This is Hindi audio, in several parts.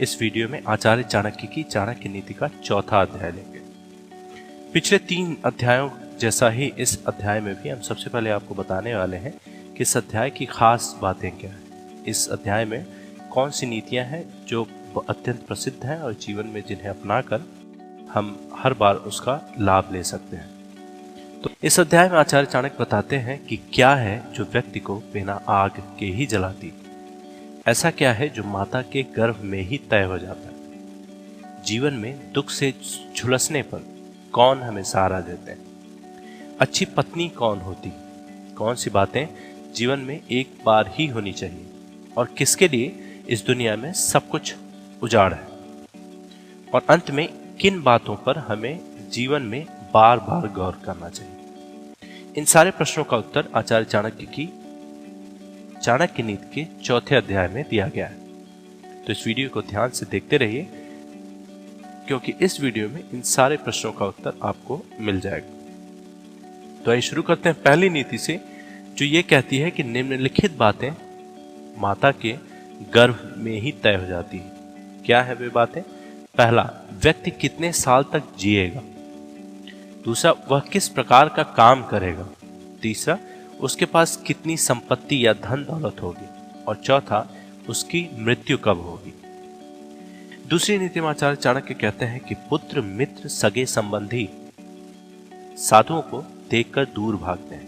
इस वीडियो में आचार्य चाणक्य की चाणक्य नीति का चौथा अध्याय लेंगे। पिछले 3 अध्यायों जैसा ही इस अध्याय में भी हम सबसे पहले आपको बताने वाले हैं कि इस अध्याय की खास बातें क्या है। इस अध्याय में कौन सी नीतियां हैं जो अत्यंत प्रसिद्ध हैं और जीवन में जिन्हें अपनाकर हम हर बार उसका लाभ ले सकते हैं। तो इस अध्याय में आचार्य चाणक्य बताते हैं कि क्या है जो व्यक्ति को बिना आग के ही जलाती, ऐसा क्या है जो माता के गर्भ में ही तय हो जाता है। जीवन में दुख से झुलसने पर कौन हमें सहारा देते हैं, अच्छी पत्नी कौन होती, कौन सी बातें जीवन में एक बार ही होनी चाहिए और किसके लिए इस दुनिया में सब कुछ उजाड़ है, और अंत में किन बातों पर हमें जीवन में बार बार गौर करना चाहिए। इन सारे प्रश्नों का उत्तर आचार्य चाणक्य की चाणक्य नीति के चौथे अध्याय में दिया गया है। तो इस वीडियो को ध्यान से देखते रहिए, क्योंकि इस वीडियो में इन सारे प्रश्नों का उत्तर आपको मिल जाएगा। तो आइए शुरू करते हैं पहली नीति से, जो ये कहती है कि निम्नलिखित बातें माता के गर्भ में ही तय हो जाती है। क्या है वे बातें? पहला, व्यक्ति कितने साल तक जिएगा। दूसरा, वह किस प्रकार का काम करेगा। तीसरा, उसके पास कितनी संपत्ति या धन दौलत होगी। और चौथा, उसकी मृत्यु कब होगी। दूसरी नीति में आचार्य चाणक्य कहते हैं कि पुत्र, मित्र, सगे संबंधी साधुओं को देखकर दूर भागते हैं,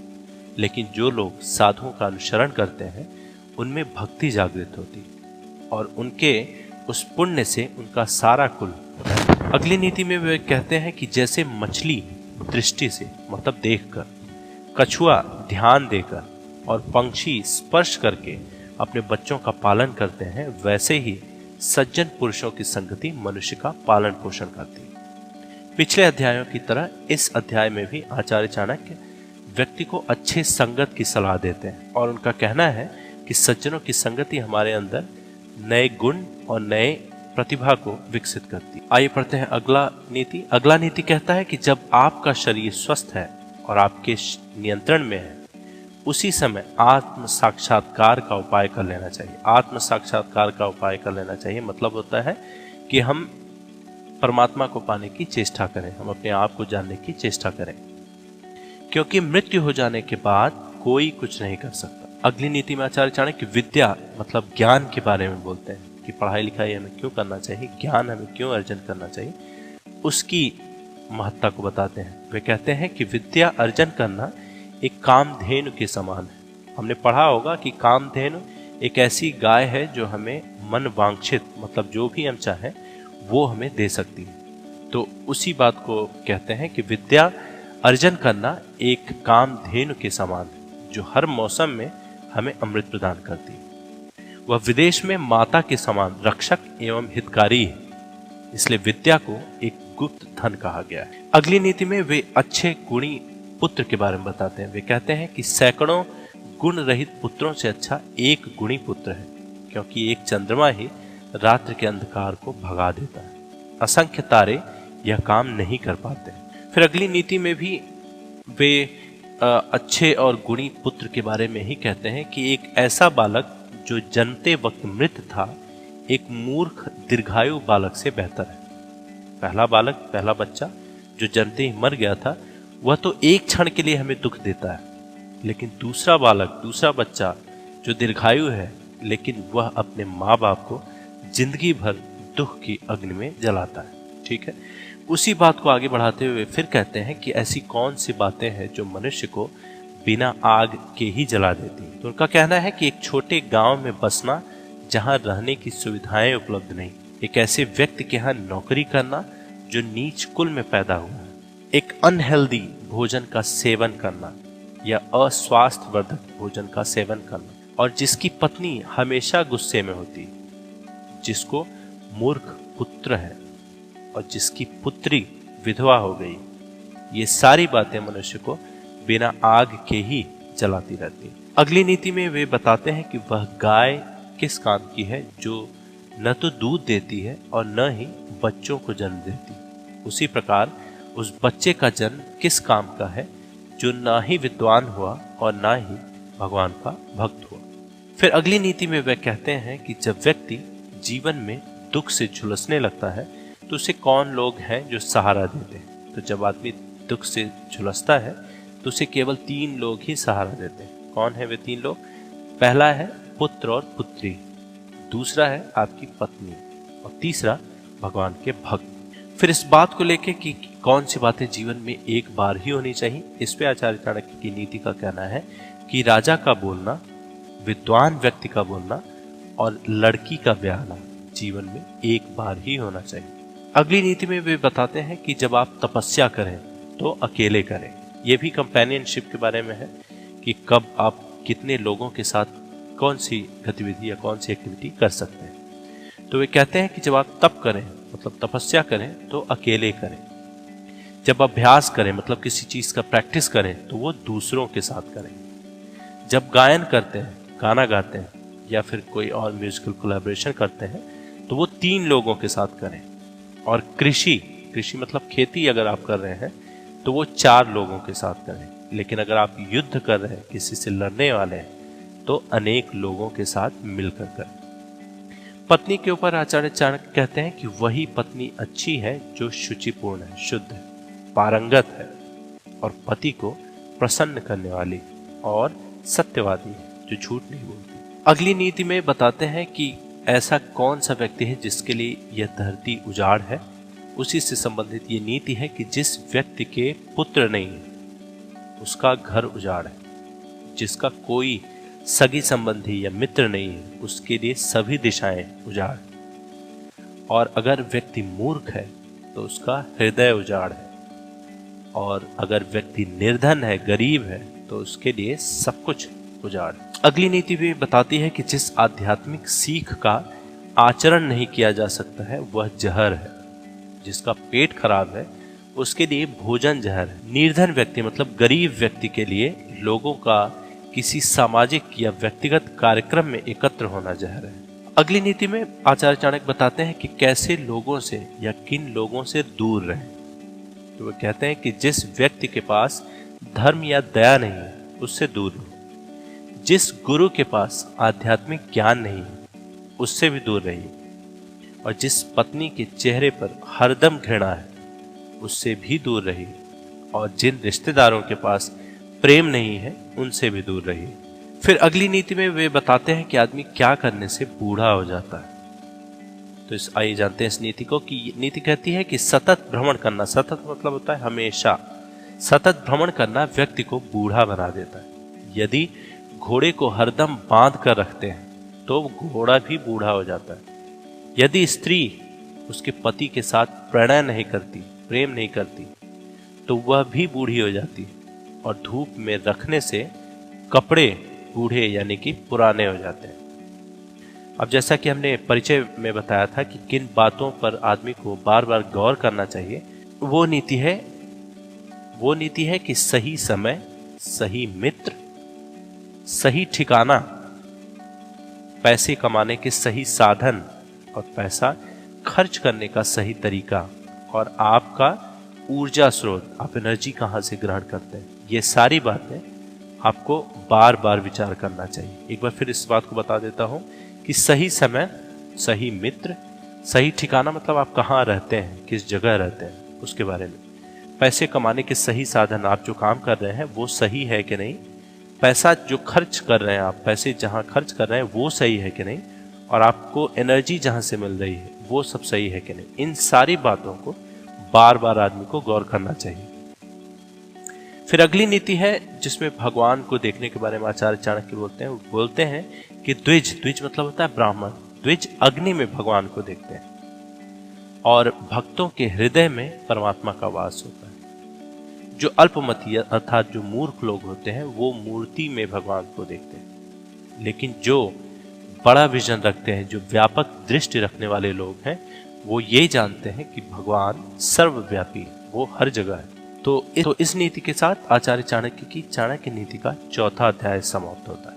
लेकिन जो लोग साधुओं का अनुसरण करते हैं उनमें भक्ति जागृत होती है और उनके उस पुण्य से उनका सारा कुल। अगली नीति में वे कहते हैं कि जैसे मछली दृष्टि से मतलब देखकर, कछुआ ध्यान देकर और पंछी स्पर्श करके अपने बच्चों का पालन करते हैं, वैसे ही सज्जन पुरुषों की संगति मनुष्य का पालन पोषण करती है। पिछले अध्यायों की तरह इस अध्याय में भी आचार्य चाणक्य व्यक्ति को अच्छे संगत की सलाह देते हैं और उनका कहना है कि सज्जनों की संगति हमारे अंदर नए गुण और नए प्रतिभा को विकसित करती है। आइए पढ़ते हैं अगला नीति। अगला नीति कहता है कि जब आपका शरीर स्वस्थ है और आपके नियंत्रण में है, उसी समय आत्म साक्षात्कार का उपाय कर लेना चाहिए। आत्म साक्षात्कार का उपाय कर लेना चाहिए मतलब होता है कि हम परमात्मा को पाने की चेष्टा करें, हम अपने आप को जानने की चेष्टा करें, क्योंकि मृत्यु हो जाने के बाद कोई कुछ नहीं कर सकता। अगली नीति में आचार्य चाणक्य विद्या मतलब ज्ञान के बारे में बोलते हैं कि पढ़ाई लिखाई हमें क्यों करना चाहिए, ज्ञान हमें क्यों अर्जन करना चाहिए, उसकी महत्ता को बताते हैं। वे कहते हैं कि विद्या अर्जन करना एक कामधेनु के समान है। हमने पढ़ा होगा कि कामधेनु एक ऐसी गाय है जो हमें मन वांछित मतलब जो भी हम चाहें वो हमें दे सकती है। तो उसी बात को कहते हैं कि विद्या अर्जन करना एक कामधेनु के समान है जो हर मौसम में हमें अमृत प्रदान करती है। वह विदेश में माता के समान रक्षक एवं हितकारी है, इसलिए विद्या को एक गुप्त धन कहा गया है। अगली नीति में वे अच्छे गुणी पुत्र के बारे में बताते हैं। वे कहते हैं कि सैकड़ों गुण रहित पुत्रों से अच्छा एक गुणी पुत्र है, क्योंकि एक चंद्रमा ही रात्रि के अंधकार को भगा देता है। असंख्य तारे यह काम नहीं कर पाते। फिर अगली नीति में भी वे अच्छे और गुणी पुत्र के बारे में ही कहते हैं कि एक ऐसा बालक जो जन्मते वक्त मृत था, एक मूर्ख दीर्घायु बालक से बेहतर है। पहला बालक, पहला बच्चा जो जन्मते ही मर गया था, वह तो एक क्षण के लिए हमें दुख देता है, लेकिन दूसरा बालक, दूसरा बच्चा जो दीर्घायु है, लेकिन वह अपने माँ बाप को जिंदगी भर दुख की अग्नि में जलाता है। ठीक है, उसी बात को आगे बढ़ाते हुए फिर कहते हैं कि ऐसी कौन सी बातें हैं जो मनुष्य को बिना आग के ही जला देती है। तो उनका कहना है कि एक छोटे गांव में बसना जहां रहने की सुविधाएं उपलब्ध नहीं, एक ऐसे व्यक्ति के यहाँ नौकरी करना जो नीच कुल में पैदा हुआ है, एक अनहेल्दी भोजन का सेवन करना या अस्वास्थ्यवर्धक भोजन का सेवन करना, और जिसकी पत्नी हमेशा गुस्से में होती है, जिसको मूर्ख पुत्र है और जिसकी पुत्री विधवा हो गई, ये सारी बातें मनुष्य को बिना आग के ही जलाती रहती है। अगली नीति में वे बताते हैं कि वह गाय किस काम की है जो न तो दूध देती है और न ही बच्चों को जन्म देती। उसी प्रकार उस बच्चे का जन्म किस काम का है जो ना ही विद्वान हुआ और ना ही भगवान का भक्त हुआ। फिर अगली नीति में वे कहते हैं कि जब व्यक्ति जीवन में दुख से झुलसने लगता है तो उसे कौन लोग हैं जो सहारा देते हैं? तो जब आदमी दुख से झुलसता है तो उसे केवल 3 लोग ही सहारा देते हैं। कौन है वे 3 लोग? पहला है पुत्र और पुत्री, दूसरा है आपकी पत्नी और तीसरा भगवान के भक्त। फिर इस बात को लेके कि कौन सी बातें जीवन में एक बार ही होनी चाहिए, इस पे आचार्य चाणक्य की नीति का कहना है कि राजा का बोलना, विद्वान व्यक्ति का बोलना और लड़की का ब्याहना जीवन में एक बार ही होना चाहिए। अगली नीति में वे बताते हैं कि जब आप तपस्या करें तो अकेले करें। ये भी कंपेनियनशिप के बारे में है कि कब आप कितने लोगों के साथ कौन सी गतिविधि या कौन सी एक्टिविटी कर सकते हैं। तो वे कहते हैं कि जब आप तप करें मतलब तपस्या करें तो अकेले करें। जब अभ्यास करें मतलब किसी चीज का प्रैक्टिस करें तो वो दूसरों के साथ करें। जब गायन करते हैं, गाना गाते हैं या फिर कोई और म्यूजिकल कोलैबोरेशन करते हैं तो वो 3 लोगों के साथ करें। और कृषि मतलब खेती अगर आप कर रहे हैं तो वो 4 लोगों के साथ करें। लेकिन अगर आप युद्ध कर रहे हैं, किसी से लड़ने वाले हैं, तो अनेक लोगों के साथ मिलकर करें। पत्नी के ऊपर आचार्य चाणक्य कहते हैं कि वही पत्नी अच्छी है जो शुचिपूर्ण है, शुद्ध है, पारंगत है और पति को प्रसन्न करने वाली और सत्यवादी है, जो झूठ नहीं बोलती। अगली नीति में बताते हैं कि ऐसा कौन सा व्यक्ति है जिसके लिए यह धरती उजाड़ है। उसी से संबंधित ये नीति है कि जिस व्यक्ति के पुत्र नहीं है उसका घर उजाड़ है, जिसका कोई सगी संबंधी या मित्र नहीं है उसके लिए सभी दिशाएं उजाड़, और अगर व्यक्ति मूर्ख है तो उसका हृदय उजाड़ है, और अगर व्यक्ति निर्धन है, गरीब है, तो उसके लिए सब कुछ उजाड़। अगली नीति भी बताती है कि जिस आध्यात्मिक सीख का आचरण नहीं किया जा सकता है वह जहर है। जिसका पेट खराब है उसके लिए भोजन जहर है। निर्धन व्यक्ति मतलब गरीब व्यक्ति के लिए लोगों का किसी सामाजिक या व्यक्तिगत कार्यक्रम में एकत्र होना जहर है। अगली नीति में आचार्य चाणक्य बताते हैं कि कैसे लोगों से या किन लोगों से दूर रहें। तो वे कहते हैं कि जिस व्यक्ति के पास धर्म या दया नहीं है उससे दूर रहो। जिस गुरु के पास आध्यात्मिक ज्ञान नहीं है उससे भी दूर रहिए, और जिस पत्नी के चेहरे पर हरदम घृणा है उससे भी दूर रहिए, और जिन रिश्तेदारों के पास प्रेम नहीं है उनसे भी दूर रहिए। फिर अगली नीति में वे बताते हैं कि आदमी क्या करने से बूढ़ा हो जाता है। तो आइए जानते हैं इस नीति को कि नीति कहती है कि सतत भ्रमण करना, सतत मतलब होता है हमेशा, सतत भ्रमण करना व्यक्ति को बूढ़ा बना देता है। यदि घोड़े को हरदम बांध कर रखते हैं तो घोड़ा भी बूढ़ा हो जाता है। यदि स्त्री उसके पति के साथ प्रणय नहीं करती, प्रेम नहीं करती, तो वह भी बूढ़ी हो जाती है, और धूप में रखने से कपड़े बूढ़े यानी कि पुराने हो जाते हैं। अब जैसा कि हमने परिचय में बताया था कि किन बातों पर आदमी को बार बार गौर करना चाहिए, वो नीति है कि सही समय, सही मित्र, सही ठिकाना, पैसे कमाने के सही साधन और पैसा खर्च करने का सही तरीका, और आपका ऊर्जा स्रोत, आप एनर्जी कहाँ से ग्रहण करते हैं, ये सारी बातें आपको बार बार विचार करना चाहिए। एक बार फिर इस बात को बता देता हूँ कि सही समय, सही मित्र, सही ठिकाना मतलब आप कहाँ रहते हैं, किस जगह रहते हैं उसके बारे में, पैसे कमाने के सही साधन, आप जो काम कर रहे हैं वो सही है कि नहीं, पैसा जो खर्च कर रहे हैं आप, पैसे जहाँ खर्च कर रहे हैं वो सही है कि नहीं, और आपको एनर्जी जहाँ से मिल रही है वो सब सही है कि नहीं। इन सारी बातों को बार बार आदमी को गौर करना चाहिए। फिर अगली नीति है जिसमें भगवान को देखने के बारे में आचार्य चाणक्य बोलते हैं कि द्विज मतलब होता है ब्राह्मण, द्विज अग्नि में भगवान को देखते हैं, और भक्तों के हृदय में परमात्मा का वास होता है। जो अल्पमती अर्थात जो मूर्ख लोग होते हैं वो मूर्ति में भगवान को देखते हैं, लेकिन जो बड़ा विजन रखते हैं, जो व्यापक दृष्टि रखने वाले लोग हैं, वो ये जानते हैं कि भगवान सर्वव्यापी है, वो हर जगह है। तो इस नीति के साथ आचार्य चाणक्य की चाणक्य नीति का 4था अध्याय समाप्त होता है।